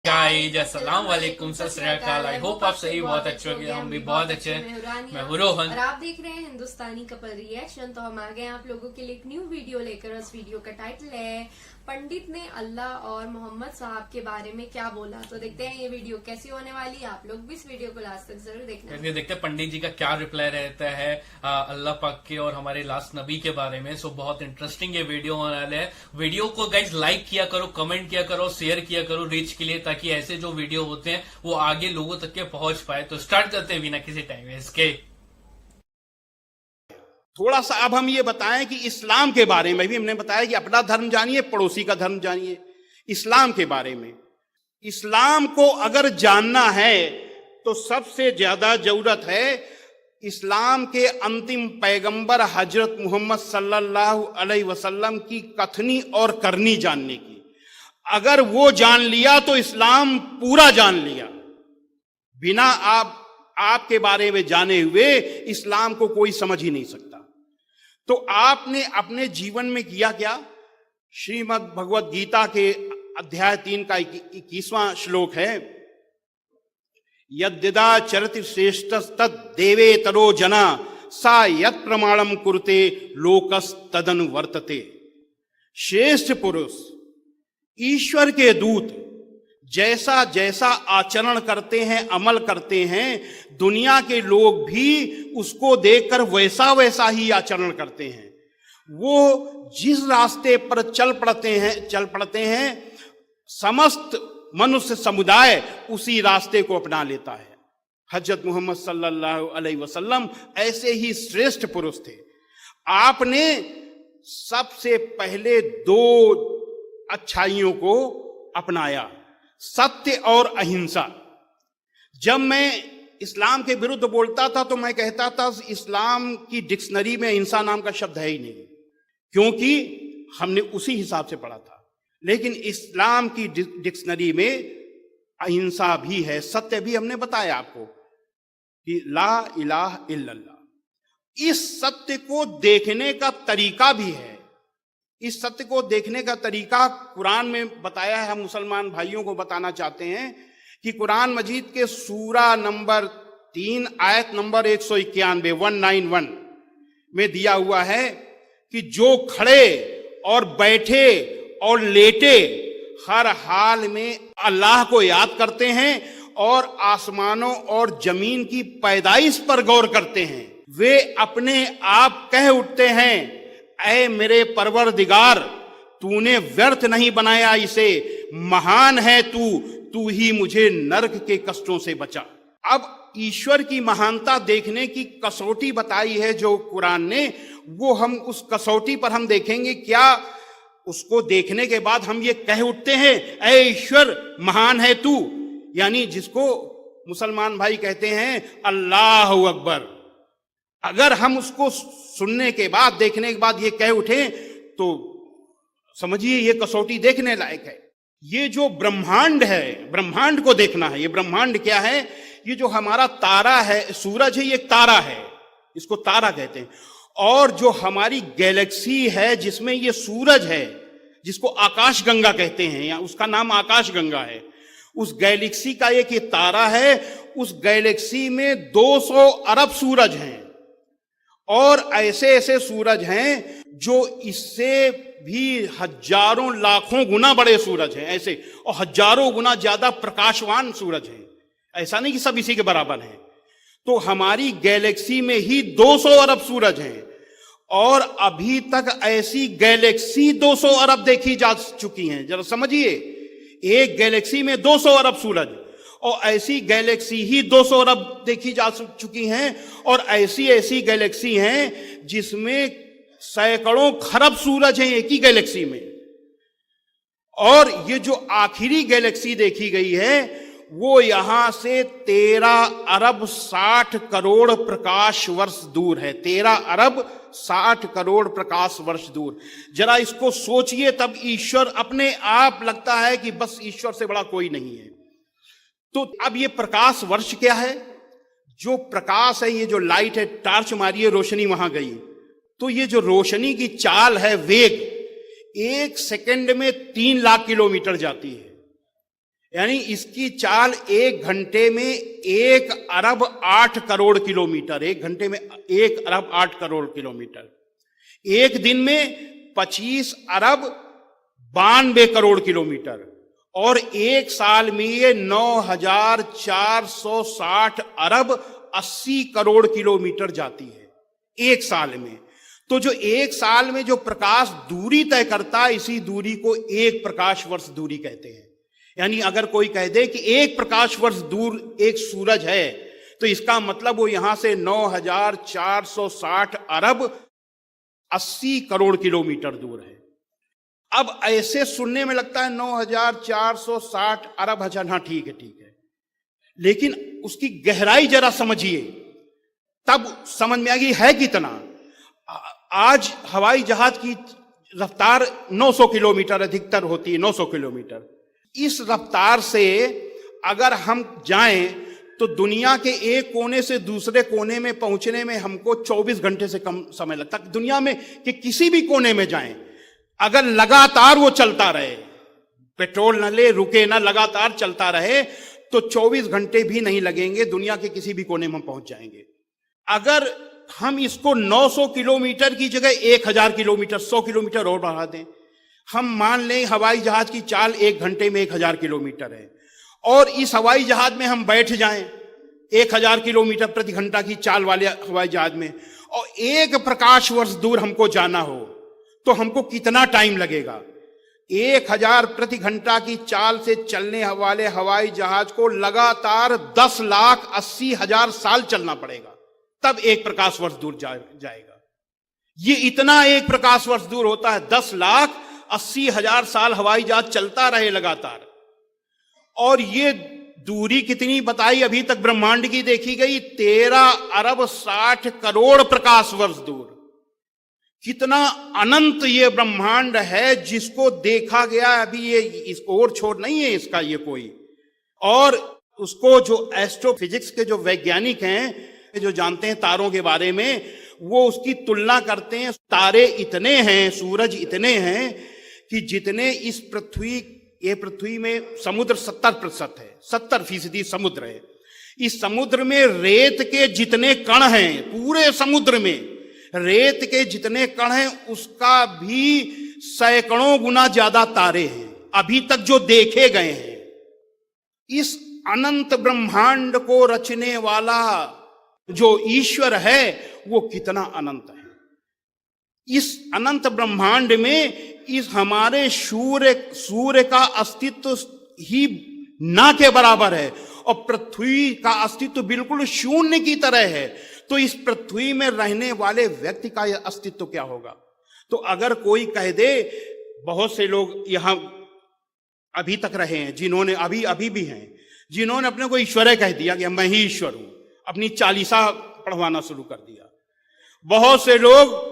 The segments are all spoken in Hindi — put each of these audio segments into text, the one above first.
गाइस अस्सलाम वालेकुम, सत श्री अकाल। आई होप आप सही बहुत अच्छे होंगे। हम भी बहुत अच्छे हैं। मैं हूं रोहन और आप देख रहे हैं हिंदुस्तानी कपल रिएक्शन। तो हम आ गए हैं आप लोगों के लिए एक न्यू वीडियो लेकर। उस वीडियो का टाइटल है पंडित ने अल्लाह और मोहम्मद साहब के बारे में क्या बोला। तो देखते हैं ये वीडियो कैसी होने वाली है। आप लोग भी इस वीडियो को लास्ट तक जरूर देखना। देखते हैं पंडित जी का क्या रिप्लाई रहता है अल्लाह पाक के और हमारे लास्ट नबी के बारे में। सो बहुत इंटरेस्टिंग ये वीडियो होने वाला है। वीडियो को गाइज लाइक किया करो, कमेंट किया करो, शेयर किया करो रीच के लिए, ताकि ऐसे जो वीडियो होते हैं वो आगे लोगों तक के पहुंच पाए। तो स्टार्ट करते हैं बिना किसी टाइम वेस्ट के। थोड़ा सा अब हम ये बताएं कि इस्लाम के बारे में भी हमने बताया कि अपना धर्म जानिए, पड़ोसी का धर्म जानिए। इस्लाम के बारे में, इस्लाम को अगर जानना है तो सबसे ज्यादा जरूरत है इस्लाम के अंतिम पैगंबर हजरत मोहम्मद सल्लल्लाहु अलैहि वसल्लम की कथनी और करनी जानने की। अगर वो जान लिया तो इस्लाम पूरा जान लिया। बिना आपके बारे में जाने हुए इस्लाम को कोई समझ ही नहीं सकता। तो आपने अपने जीवन में किया क्या? श्रीमद् भगवत गीता के अध्याय 3 का 21वां श्लोक है, यद्यदा चरति श्रेष्ठ तद देवे तरो जना सा यत् प्रमाणम कुरुते लोकस तदनु वर्तते। श्रेष्ठ पुरुष, ईश्वर के दूत जैसा जैसा आचरण करते हैं, अमल करते हैं, दुनिया के लोग भी उसको देखकर वैसा वैसा ही आचरण करते हैं। वो जिस रास्ते पर चल पड़ते हैं समस्त मनुष्य समुदाय उसी रास्ते को अपना लेता है। हजरत मोहम्मद सल्लल्लाहु अलैहि वसल्लम ऐसे ही श्रेष्ठ पुरुष थे। आपने सबसे पहले 2 अच्छाइयों को अपनाया, सत्य और अहिंसा। जब मैं इस्लाम के विरुद्ध बोलता था तो मैं कहता था इस्लाम की डिक्शनरी में अहिंसा नाम का शब्द है ही नहीं, क्योंकि हमने उसी हिसाब से पढ़ा था। लेकिन इस्लाम की डिक्शनरी में अहिंसा भी है, सत्य भी। हमने बताया आपको कि ला इलाहा इल्लल्लाह। इस सत्य को देखने का तरीका भी है। इस सत्य को देखने का तरीका कुरान में बताया है। हम मुसलमान भाइयों को बताना चाहते हैं कि कुरान मजीद के सूरा नंबर 3 आयत नंबर 191 में दिया हुआ है कि जो खड़े और बैठे और लेटे हर हाल में अल्लाह को याद करते हैं और आसमानों और जमीन की पैदाइश पर गौर करते हैं, वे अपने आप कह उठते हैं, ऐ मेरे परवरदिगार, तूने व्यर्थ नहीं बनाया इसे, महान है तू ही मुझे नरक के कष्टों से बचा। अब ईश्वर की महानता देखने की कसौटी बताई है जो कुरान ने, वो हम उस कसौटी पर हम देखेंगे। क्या उसको देखने के बाद हम ये कह उठते हैं, ऐ ईश्वर महान है तू, यानी जिसको मुसलमान भाई कहते हैं अल्लाह अकबर। अगर हम उसको सुनने के बाद, देखने के बाद ये कह उठे तो समझिए ये कसौटी देखने लायक है। ये जो ब्रह्मांड है, ब्रह्मांड को देखना है। ये ब्रह्मांड क्या है? ये जो हमारा तारा है, सूरज है, ये तारा है, इसको तारा कहते हैं। और जो हमारी गैलेक्सी है जिसमें ये सूरज है, जिसको आकाश गंगा कहते हैं, या उसका नाम आकाश गंगा है, उस गैलेक्सी का एक ये तारा है। उस गैलेक्सी में 200 अरब सूरज हैं और ऐसे ऐसे सूरज हैं जो इससे भी हजारों लाखों गुना बड़े सूरज हैं, ऐसे, और हजारों गुना ज्यादा प्रकाशवान सूरज हैं। ऐसा नहीं कि सब इसी के बराबर हैं। तो हमारी गैलेक्सी में ही 200 अरब सूरज हैं और अभी तक ऐसी गैलेक्सी 200 अरब देखी जा चुकी हैं। जरा समझिए, एक गैलेक्सी में 200 अरब सूरज, और ऐसी गैलेक्सी ही 200 अरब देखी जा चुकी हैं। और ऐसी ऐसी गैलेक्सी हैं जिसमें सैकड़ों खरब सूरज हैं एक ही गैलेक्सी में। और ये जो आखिरी गैलेक्सी देखी गई है वो यहां से 13 अरब 60 करोड़ प्रकाश वर्ष दूर है। 13 अरब 60 करोड़ प्रकाश वर्ष दूर। जरा इसको सोचिए, तब ईश्वर अपने आप लगता है कि बस ईश्वर से बड़ा कोई नहीं है। तो अब ये प्रकाश वर्ष क्या है? जो प्रकाश है, ये जो लाइट है, टार्च मारिए, रोशनी वहां गई, तो ये जो रोशनी की चाल है, वेग, 1 सेकंड में 3 लाख किलोमीटर जाती है। यानी इसकी चाल 1 घंटे में 1 अरब 8 करोड़ किलोमीटर, 1 घंटे में 1 अरब 8 करोड़ किलोमीटर, एक दिन में 25 अरब 92 करोड़ किलोमीटर, और एक साल में ये 9,460 अरब 80 करोड़ किलोमीटर जाती है एक साल में। तो जो एक साल में जो प्रकाश दूरी तय करता है, इसी दूरी को 1 प्रकाश वर्ष दूरी कहते हैं। यानी अगर कोई कह दे कि 1 प्रकाश वर्ष दूर एक सूरज है, तो इसका मतलब वो यहां से 9,460 अरब 80 करोड़ किलोमीटर दूर है। अब ऐसे सुनने में लगता है 9,460 अरब हजार, हाँ ठीक है, लेकिन उसकी गहराई जरा समझिए, तब समझ में आएगी है कितना। आज हवाई जहाज की रफ्तार 900 किलोमीटर अधिकतर होती है, 900 किलोमीटर। इस रफ्तार से अगर हम जाएं तो दुनिया के एक कोने से दूसरे कोने में पहुंचने में हमको 24 घंटे से कम समय लगता है। दुनिया में कि किसी भी कोने में जाएं, अगर लगातार वो चलता रहे, पेट्रोल न ले, रुके ना, लगातार चलता रहे, तो 24 घंटे भी नहीं लगेंगे, दुनिया के किसी भी कोने में हम पहुंच जाएंगे। अगर हम इसको 900 किलोमीटर की जगह 1000 किलोमीटर, 100 किलोमीटर और बढ़ा दें, हम मान लें हवाई जहाज की चाल 1 घंटे में 1000 किलोमीटर है, और इस हवाई जहाज में हम बैठ जाएं 1000 किलोमीटर प्रति घंटा की चाल वाले हवाई जहाज में, और 1 प्रकाश वर्ष दूर हमको जाना हो, तो हमको कितना टाइम लगेगा? 1000 प्रति घंटा की चाल से चलने वाले हवाई जहाज को लगातार 10,80,000 साल चलना पड़ेगा, तब 1 प्रकाश वर्ष दूर जाएगा। ये इतना 1 प्रकाश वर्ष दूर होता है, 10,80,000 साल हवाई जहाज चलता रहे लगातार। और ये दूरी कितनी बताई अभी तक ब्रह्मांड की देखी गई? 13 अरब 60 करोड़ प्रकाश वर्ष दूर। कितना अनंत ये ब्रह्मांड है जिसको देखा गया अभी, ये इसको और छोड़ नहीं है इसका ये कोई। और उसको जो एस्ट्रोफिजिक्स के जो वैज्ञानिक हैं, जो जानते हैं तारों के बारे में, वो उसकी तुलना करते हैं। तारे इतने हैं, सूरज इतने हैं कि जितने इस पृथ्वी में समुद्र 70% है, 70% समुद्र है। इस समुद्र में रेत के जितने कण हैं, पूरे समुद्र में रेत के जितने कण हैं, उसका भी सैकड़ों गुना ज्यादा तारे हैं अभी तक जो देखे गए हैं। इस अनंत ब्रह्मांड को रचने वाला जो ईश्वर है वो कितना अनंत है। इस अनंत ब्रह्मांड में इस हमारे सूर्य का अस्तित्व ही ना के बराबर है, और पृथ्वी का अस्तित्व बिल्कुल शून्य की तरह है। तो इस पृथ्वी में रहने वाले व्यक्ति का यह अस्तित्व क्या होगा? तो अगर कोई कह दे, बहुत से लोग यहां अभी तक रहे हैं जिन्होंने अभी भी हैं, जिन्होंने अपने को ईश्वर कह दिया कि मैं ही ईश्वर हूं, अपनी चालीसा पढ़वाना शुरू कर दिया। बहुत से लोग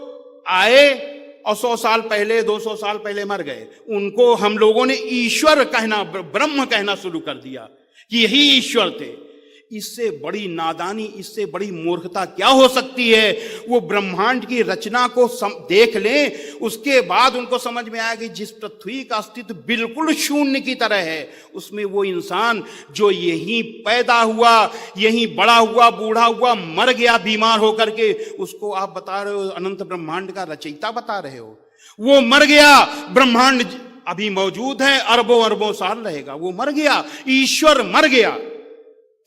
आए और 100 साल पहले, 200 साल पहले मर गए, उनको हम लोगों ने ईश्वर कहना, ब्रह्म कहना शुरू कर दिया कि यही ईश्वर थे। इससे बड़ी नादानी, इससे बड़ी मूर्खता क्या हो सकती है? वो ब्रह्मांड की रचना को देख लें, उसके बाद उनको समझ में आया कि जिस पृथ्वी का अस्तित्व बिल्कुल शून्य की तरह है, उसमें वो इंसान जो यहीं पैदा हुआ, यहीं बड़ा हुआ, बूढ़ा हुआ, मर गया बीमार होकर के, उसको आप बता रहे हो अनंत ब्रह्मांड का रचयिता बता रहे हो। वो मर गया, ब्रह्मांड अभी मौजूद है, अरबों अरबों साल रहेगा। वो मर गया, ईश्वर मर गया।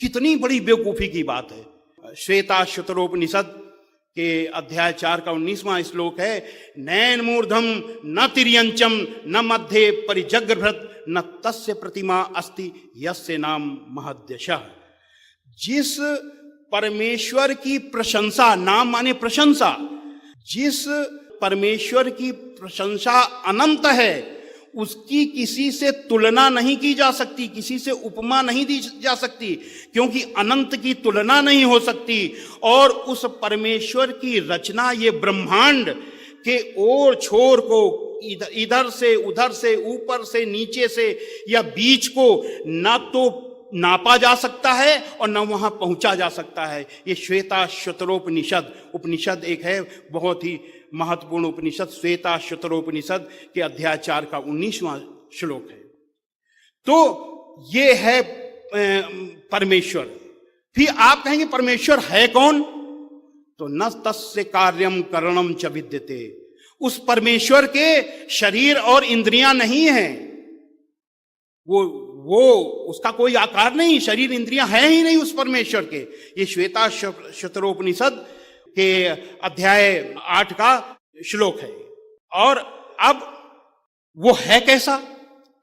कितनी बड़ी बेवकूफी की बात है। श्वेताश्वतरोपनिषद के अध्याय 4 का 19वां श्लोक है, नैन मूर्धम न तिर्यंचम न मध्य परिजग्रभृत न तस्य प्रतिमा अस्ति यस्य नाम महद्यशः। जिस परमेश्वर की प्रशंसा, नाम माने प्रशंसा, जिस परमेश्वर की प्रशंसा अनंत है, उसकी किसी से तुलना नहीं की जा सकती, किसी से उपमा नहीं दी जा सकती, क्योंकि अनंत की तुलना नहीं हो सकती। और उस परमेश्वर की रचना, ये ब्रह्मांड के ओर छोर को इधर से उधर से, ऊपर से नीचे से या बीच को ना तो नापा जा सकता है और न वहां पहुंचा जा सकता है। ये श्वेताश्वतरोपनिषद उपनिषद एक है, बहुत ही महत्वपूर्ण उपनिषद, श्वेताश्वतरोपनिषद के अध्याय 4 का 19वां श्लोक है। तो ये है परमेश्वर। फिर आप कहेंगे परमेश्वर है कौन? तो न तस्य कार्यम करणम च विद्यते। उस परमेश्वर के शरीर और इंद्रियां नहीं है, वो उसका कोई आकार नहीं, शरीर इंद्रियां है ही नहीं उस परमेश्वर के। ये श्वेता शतरोपनिषद के अध्याय 8 का श्लोक है। और अब वो है कैसा?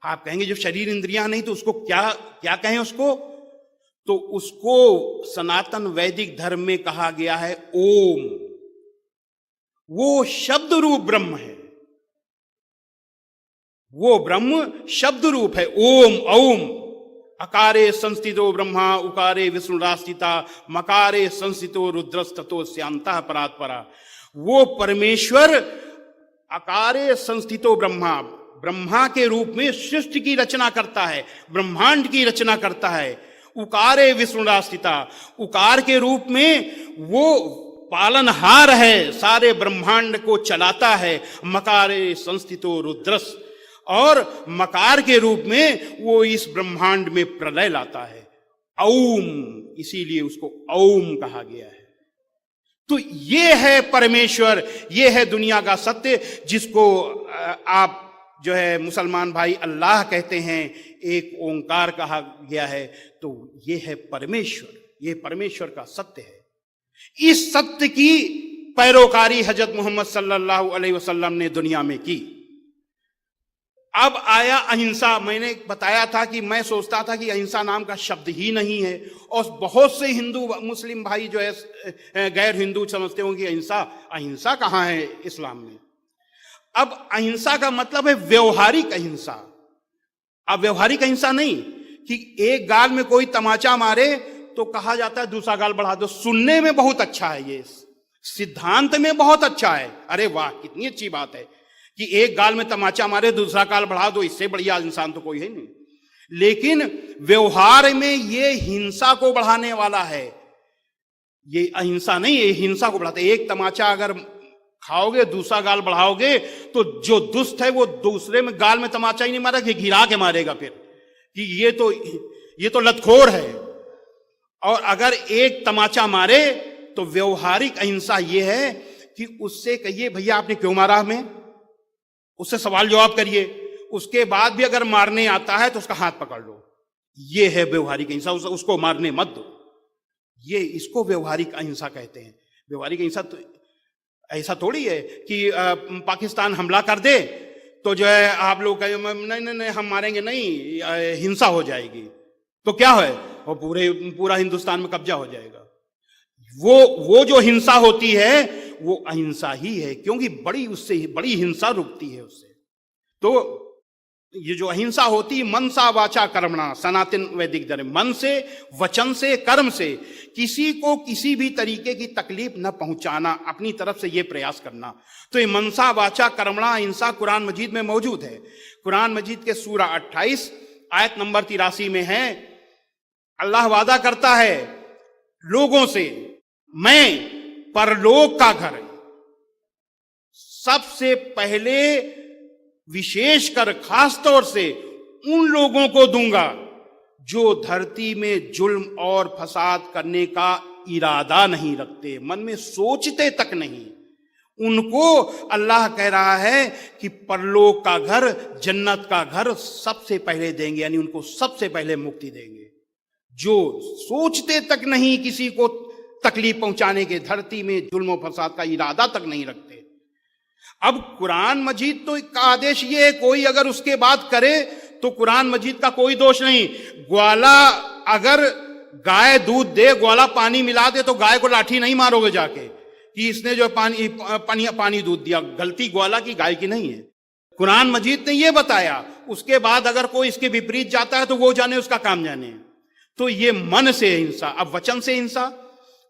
आप कहेंगे जब शरीर इंद्रियां नहीं तो उसको क्या कहें उसको? तो उसको सनातन वैदिक धर्म में कहा गया है ओम। वो शब्द रूप ब्रह्म है, वो ब्रह्म शब्द रूप है। ओम औम। अकारे संस्थितो ब्रह्मा उकारे विष्णुरास्थिता मकारे संस्थितो रुद्रस्ततो स्यांतः परात्परा। वो परमेश्वर अकारे संस्थितो ब्रह्मा, ब्रह्मा के रूप में सृष्टि की रचना करता है, ब्रह्मांड की रचना करता है। उकारे विष्णुरास्थिता, उकार के रूप में वो पालनहार है, सारे ब्रह्मांड को चलाता है। मकारे संस्थितो रुद्रस, और मकार के रूप में वो इस ब्रह्मांड में प्रलय लाता है। औम, इसीलिए उसको औम कहा गया है। तो ये है परमेश्वर, ये है दुनिया का सत्य, जिसको आप जो है मुसलमान भाई अल्लाह कहते हैं, एक ओंकार कहा गया है। तो ये है परमेश्वर, ये परमेश्वर का सत्य है। इस सत्य की पैरोकारी हजरत मोहम्मद सल्लल्लाहु अलैहि वसल्लम ने दुनिया में की। अब आया अहिंसा। मैंने बताया था कि मैं सोचता था कि अहिंसा नाम का शब्द ही नहीं है, और बहुत से हिंदू मुस्लिम भाई जो है गैर हिंदू समझते होंगे अहिंसा कहाँ है इस्लाम में। अब अहिंसा का मतलब है व्यवहारिक अहिंसा। अब व्यवहारिक अहिंसा नहीं कि एक गाल में कोई तमाचा मारे तो कहा जाता है दूसरा गाल बढ़ा दो। सुनने में बहुत अच्छा है, ये सिद्धांत में बहुत अच्छा है, अरे वाह कितनी अच्छी बात है कि एक गाल में तमाचा मारे दूसरा गाल बढ़ा दो, इससे बढ़िया इंसान तो कोई है नहीं। लेकिन व्यवहार में ये हिंसा को बढ़ाने वाला है, ये अहिंसा नहीं, ये हिंसा को बढ़ाता है। एक तमाचा अगर खाओगे दूसरा गाल बढ़ाओगे तो जो दुष्ट है वो दूसरे में गाल में तमाचा ही नहीं मारा कि गिरा के मारेगा फिर कि ये तो लतखोर है। और अगर एक तमाचा मारे तो व्यवहारिक अहिंसा ये है कि उससे कहिए भैया आपने क्यों मारा हमें, उससे सवाल जवाब करिए। उसके बाद भी अगर मारने आता है तो उसका हाथ पकड़ लो। ये है व्यवहारिक अहिंसा, उसको मारने मत दो। ये इसको व्यवहारिक अहिंसा कहते हैं। व्यवहारिक अहिंसा तो ऐसा थोड़ी है कि पाकिस्तान हमला कर दे तो जो है आप लोग कहें नहीं हम मारेंगे नहीं, हिंसा हो जाएगी तो क्या है, और पूरा हिंदुस्तान में कब्जा हो जाएगा। वो जो हिंसा होती है वो अहिंसा ही है, क्योंकि उससे बड़ी हिंसा रुकती है उससे। तो ये जो अहिंसा होती मनसा वाचा कर्मणा, सनातन वैदिक धर्म, मन से वचन से कर्म से किसी को किसी भी तरीके की तकलीफ न पहुंचाना, अपनी तरफ से ये प्रयास करना। तो ये मनसा वाचा कर्मणा अहिंसा कुरान मजीद में मौजूद है। कुरान मजीद के सूरा 28 आयत नंबर 83 में है, अल्लाह वादा करता है लोगों से, मैं परलोक का घर सबसे पहले विशेषकर खास तौर से उन लोगों को दूंगा जो धरती में जुल्म और फसाद करने का इरादा नहीं रखते, मन में सोचते तक नहीं। उनको अल्लाह कह रहा है कि परलोक का घर, जन्नत का घर सबसे पहले देंगे, यानी उनको सबसे पहले मुक्ति देंगे। जो सोचते तक नहीं किसी को तकलीफ पहुंचाने के, धरती में जुल्म और फसाद का इरादा तक नहीं रखते। अब कुरान मजीद तो का आदेश ये है, कोई अगर उसके बाद करे तो कुरान मजीद का कोई दोष नहीं। ग्वाला अगर गाय दूध दे, ग्वाला पानी मिला दे तो गाय को लाठी नहीं मारोगे जाके कि इसने जो पानी दूध दिया। गलती ग्वाला की, गाय की नहीं है। कुरान मजीद ने ये बताया। उसके बाद अगर कोई इसके विपरीत जाता है तो वो जाने, उसका काम जाने। तो ये मन से हिंसा। अब वचन से हिंसा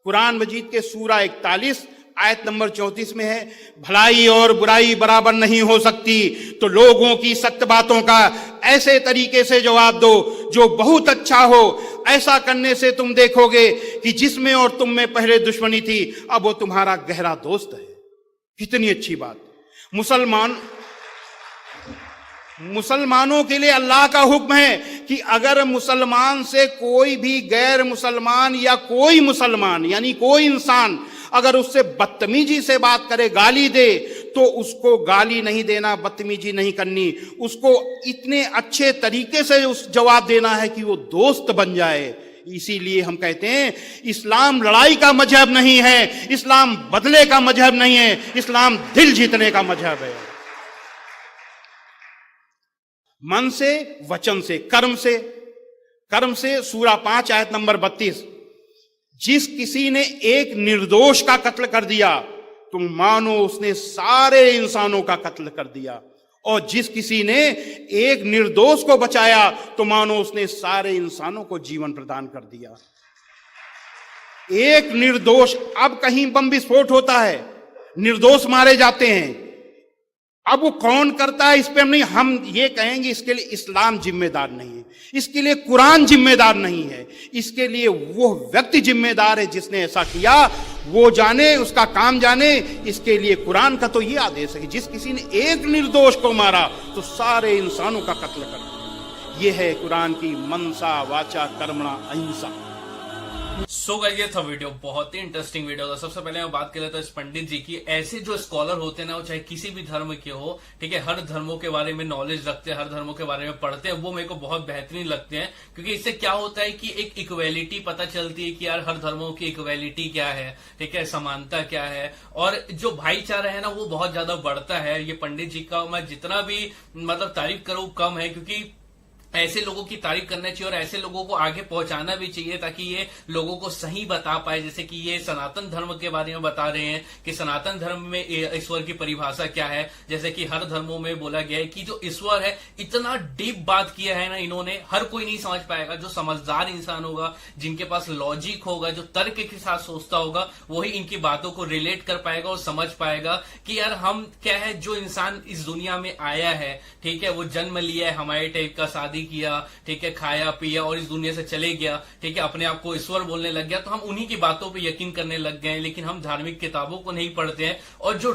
कुरान मजीद के सूरा 41 आयत नंबर 34 में है, भलाई और बुराई बराबर नहीं हो सकती, तो लोगों की सख्त बातों का ऐसे तरीके से जवाब दो जो बहुत अच्छा हो। ऐसा करने से तुम देखोगे कि जिसमें और तुम में पहले दुश्मनी थी अब वो तुम्हारा गहरा दोस्त है। कितनी अच्छी बात। मुसलमानों के लिए अल्लाह का हुक्म है कि अगर मुसलमान से कोई भी गैर मुसलमान या कोई मुसलमान यानी कोई इंसान अगर उससे बदतमीजी से बात करे, गाली दे, तो उसको गाली नहीं देना, बदतमीजी नहीं करनी, उसको इतने अच्छे तरीके से उस जवाब देना है कि वो दोस्त बन जाए। इसीलिए हम कहते हैं इस्लाम लड़ाई का मजहब नहीं है, इस्लाम बदले का मजहब नहीं है, इस्लाम दिल जीतने का मजहब है। मन से, वचन से, कर्म से सूरा 5 आयत नंबर 32, जिस किसी ने एक निर्दोष का कत्ल कर दिया तुम मानो उसने सारे इंसानों का कत्ल कर दिया, और जिस किसी ने एक निर्दोष को बचाया तो मानो उसने सारे इंसानों को जीवन प्रदान कर दिया। एक निर्दोष, अब कहीं बम विस्फोट होता है, निर्दोष मारे जाते हैं, अब वो कौन करता है इस पे हम ये कहेंगे इसके लिए इस्लाम जिम्मेदार नहीं है, इसके लिए कुरान जिम्मेदार नहीं है, इसके लिए वो व्यक्ति जिम्मेदार है जिसने ऐसा किया, वो जाने, उसका काम जाने। इसके लिए कुरान का तो ये आदेश है कि जिस किसी ने एक निर्दोष को मारा तो सारे इंसानों का कत्ल कर दिया। ये है कुरान की मनसा वाचा कर्मणा अहिंसा। सो गाइस, ये था वीडियो, बहुत ही इंटरेस्टिंग वीडियो था। सबसे पहले मैं बात कर लेता हूँ इस पंडित जी की। ऐसे जो स्कॉलर होते हैं ना, वो चाहे किसी भी धर्म के हो, ठीक है, हर धर्मों के बारे में नॉलेज रखते हैं, हर धर्मों के बारे में पढ़ते हैं, वो मेरे को बहुत बेहतरीन लगते हैं। क्योंकि इससे क्या होता है कि एक इक्वेलिटी पता चलती है कि यार हर धर्मों की इक्वेलिटी क्या है, ठीक है, समानता क्या है, और जो भाईचारा है ना वो बहुत ज्यादा बढ़ता है। ये पंडित जी का मैं जितना भी मतलब तारीफ करूं कम है, क्योंकि ऐसे लोगों की तारीफ करना चाहिए और ऐसे लोगों को आगे पहुंचाना भी चाहिए ताकि ये लोगों को सही बता पाए। जैसे कि ये सनातन धर्म के बारे में बता रहे हैं कि सनातन धर्म में ईश्वर की परिभाषा क्या है। जैसे कि हर धर्मों में बोला गया है कि जो ईश्वर है, इतना डीप बात किया है ना इन्होंने, हर कोई नहीं समझ पाएगा। जो समझदार इंसान होगा, जिनके पास लॉजिक होगा, जो तर्क के साथ सोचता होगा, वही इनकी बातों को रिलेट कर पाएगा और समझ पाएगा कि यार हम क्या है, जो इंसान इस दुनिया में आया है, ठीक है, वो जन्म लिया है हमारे टाइप का, शादी किया, ठीक है, खाया पिया और इस दुनिया से चले गया, ठीक है, अपने आप को ईश्वर बोलने लग गया, तो हम उन्हीं की बातों पे यकीन करने लग गए हैं। लेकिन हम धार्मिक किताबों को नहीं पढ़ते हैं और जो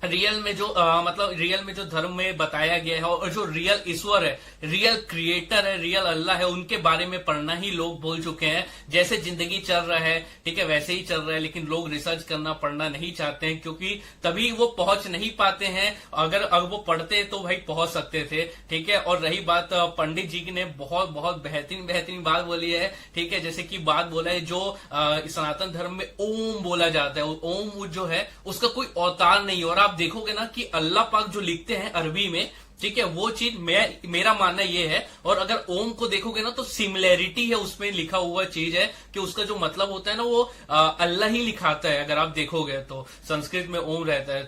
रियल में जो मतलब रियल में जो धर्म में बताया गया है और जो रियल ईश्वर है, रियल क्रिएटर है, रियल अल्लाह है, उनके बारे में पढ़ना ही लोग भूल चुके हैं। जैसे जिंदगी चल रहा है, ठीक है, वैसे ही चल रहा है, लेकिन लोग रिसर्च करना, पढ़ना नहीं चाहते हैं, क्योंकि तभी वो पहुंच नहीं पाते हैं। अगर वो पढ़ते तो भाई पहुंच सकते थे, ठीक है। और रही बात, पंडित जी ने बहुत बेहतरीन बात बोली है, ठीक है। जैसे कि बात बोला है, जो सनातन धर्म में ओम बोला जाता है, ओम जो है उसका कोई अवतार नहीं है। और आप देखोगे ना कि अल्लाह पाक जो लिखते हैं अरबी में, ठीक है, वो चीज मेरा मानना ये है। और अगर ओम को देखोगे ना तो सिमिलैरिटी है, उसमें लिखा हुआ चीज है कि उसका जो मतलब होता है ना वो अल्लाह ही लिखाता है। अगर आप देखोगे तो संस्कृत में ओम रहता है।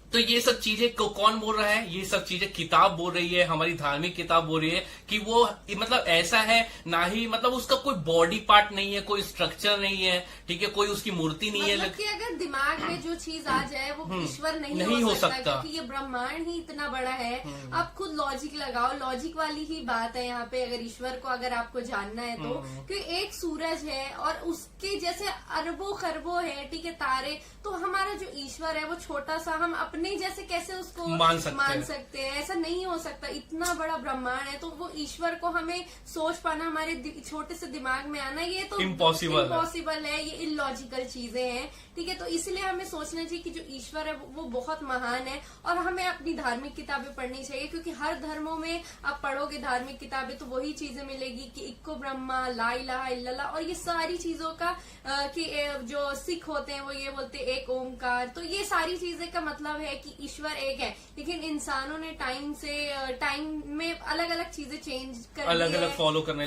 तो ये सब चीजें कौन बोल रहा है? ये सब चीजें किताब बोल रही है, हमारी धार्मिक किताब बोल रही है कि वो मतलब ऐसा है ना ही, मतलब उसका कोई बॉडी पार्ट नहीं है, कोई स्ट्रक्चर नहीं है, ठीक है, कोई उसकी मूर्ति नहीं है। कि अगर दिमाग में जो चीज आ जाए वो ईश्वर नहीं हो सकता, क्योंकि ये ब्रह्मांड ही इतना बड़ा है। आप खुद लॉजिक लगाओ, लॉजिक वाली ही बात है यहाँ पे। अगर ईश्वर को अगर आपको जानना है तो कि एक सूरज है और उसके जैसे अरबों खरबों है, ठीक है, तारे, तो हमारा जो ईश्वर है वो छोटा सा, हम अपने जैसे कैसे उसको मान सकते हैं? ऐसा नहीं हो सकता। इतना बड़ा ब्रह्मांड है तो वो ईश्वर को हमें सोच पाना, हमारे छोटे से दिमाग में आना, ये तो इम्पॉसिबल है, ये इलॉजिकल चीजें हैं, ठीक है। तो इसलिए हमें सोचना चाहिए कि जो ईश्वर है वो बहुत महान है और हमें अपनी धार्मिक किताबें पढ़नी चाहिए। क्योंकि हर धर्मों में आप पढ़ोगे धार्मिक किताबें तो वही चीजें मिलेगी कि इक्को ब्रह्मा, ला इलाहा इल्लल्लाह, और ये सारी चीजों का कि जो सिख होते हैं वो ये बोलते हैं एक ओमकार। तो ये सारी चीजें का मतलब है कि ईश्वर एक है। लेकिन इंसानों ने टाइम में अलग अलग चीजें चेंज कर अलग फॉलो करने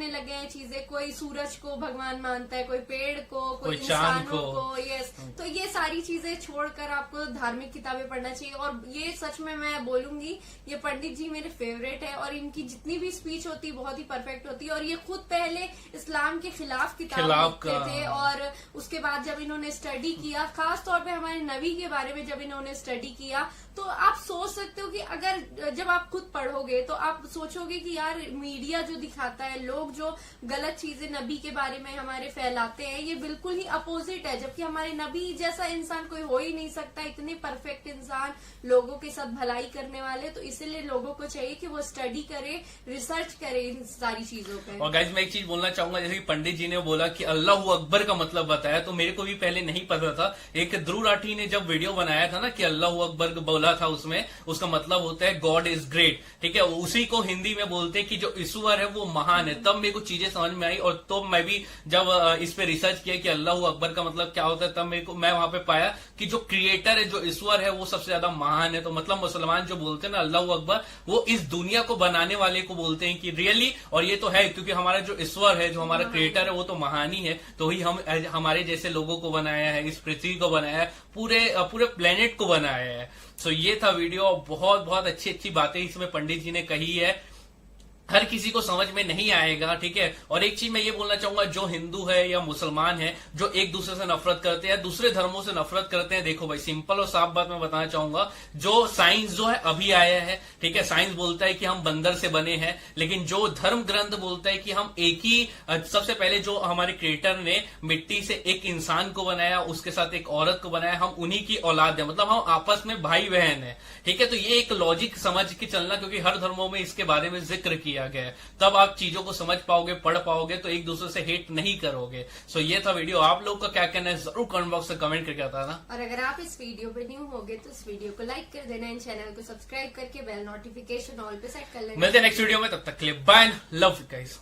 लगे हैं चीजें। कोई सूरज को भगवान मानता है, कोई पेड़ को, कोई इंसानों को, यस। तो ये सारी चीजें छोड़कर आपको धार्मिक किताबें पढ़ना चाहिए। और ये सच में मैं बोलूंगी, ये पंडित जी मेरे फेवरेट है और इनकी जितनी भी स्पीच होती है बहुत ही परफेक्ट होती है। और ये खुद पहले इस्लाम के खिलाफ किताब लिखते थे और उसके बाद जब इन्होंने स्टडी किया, खास तौर पे हमारे नबी के बारे में जब इन्होंने स्टडी किया, तो आप सोच सकते हो कि अगर जब आप खुद पढ़ोगे तो आप सोचोगे कि यार मीडिया जो दिखाता है, लोग जो गलत चीजें नबी के बारे में हमारे फैलाते हैं, ये बिल्कुल ही अपोजिट है, जबकि हमारे नबी जैसा इंसान कोई हो ही नहीं सकता, इतने परफेक्ट इंसान, लोगों के साथ भलाई करने वाले। तो इसीलिए लोगों को चाहिए कि वो स्टडी करे, रिसर्च करे इन सारी चीजों पे। और गाइज मैं एक चीज बोलना चाहूंगा, जैसे कि पंडित जी ने बोला कि अल्लाह अकबर का मतलब बताया, तो मेरे को भी पहले नहीं पता था। एक ध्रुव राठी ने जब वीडियो बनाया था ना कि अल्लाह अकबर बोला था, उसमें उसका मतलब होता है गॉड इज ग्रेट, ठीक है। उसी को हिंदी में बोलते हैं कि जो ईश्वर है वो महान है। तब मेरे को चीजें समझ में आई, और तो मैं भी जब इस पे रिसर्च किया कि अल्लाह अकबर का मतलब क्या होता है, तब मैं वहां पे पाया कि जो क्रिएटर है, जो ईश्वर है, वो सबसे ज्यादा महान है। तो मतलब मुसलमान जो बोलते हैं ना अल्लाह अकबर, वो इस दुनिया को बनाने वाले को बोलते हैं कि रियली, और ये तो है क्योंकि हमारा जो ईश्वर है, जो हमारा क्रिएटर है, वो तो महान ही है। तो ही हम हमारे जैसे लोगों को बनाया है, इस पृथ्वी को बनाया है, पूरे प्लेनेट को बनाया है। सो ये था वीडियो। बहुत बहुत अच्छी अच्छी बातें इसमें पंडित जी ने कही है, हर किसी को समझ में नहीं आएगा, ठीक है। और एक चीज मैं ये बोलना चाहूंगा, जो हिंदू है या मुसलमान है, जो एक दूसरे से नफरत करते हैं, दूसरे धर्मों से नफरत करते हैं, देखो भाई सिंपल और साफ बात मैं बताना चाहूंगा, जो साइंस जो है अभी आया है, ठीक है। साइंस बोलता है कि हम बंदर से बने हैं, लेकिन जो धर्म ग्रंथ बोलता है कि हम एक ही, सबसे पहले जो हमारे क्रिएटर ने मिट्टी से एक इंसान को बनाया, उसके साथ एक औरत को बनाया, हम उन्हीं की औलाद है, मतलब हम आपस में भाई बहन है, ठीक है। तो ये एक लॉजिक समझ के चलना, क्योंकि हर धर्मों में इसके बारे में जिक्र किया गया है, तब आप चीजों को समझ पाओगे, पढ़ पाओगे, तो एक दूसरे से हेट नहीं करोगे। सो ये था वीडियो। आप लोग का क्या कहना है जरूर कमेंट बॉक्स में कमेंट करके बताना। और अगर आप इस वीडियो पे न्यू होगे तो इस वीडियो को लाइक कर देना, इन चैनल को सब्सक्राइब करके बेल नोटिफिकेशन ऑल पे सेट कर लेना। मिलते हैं नेक्स्ट वीडियो में, तब तक के लिए बाय, लव यू गाइस।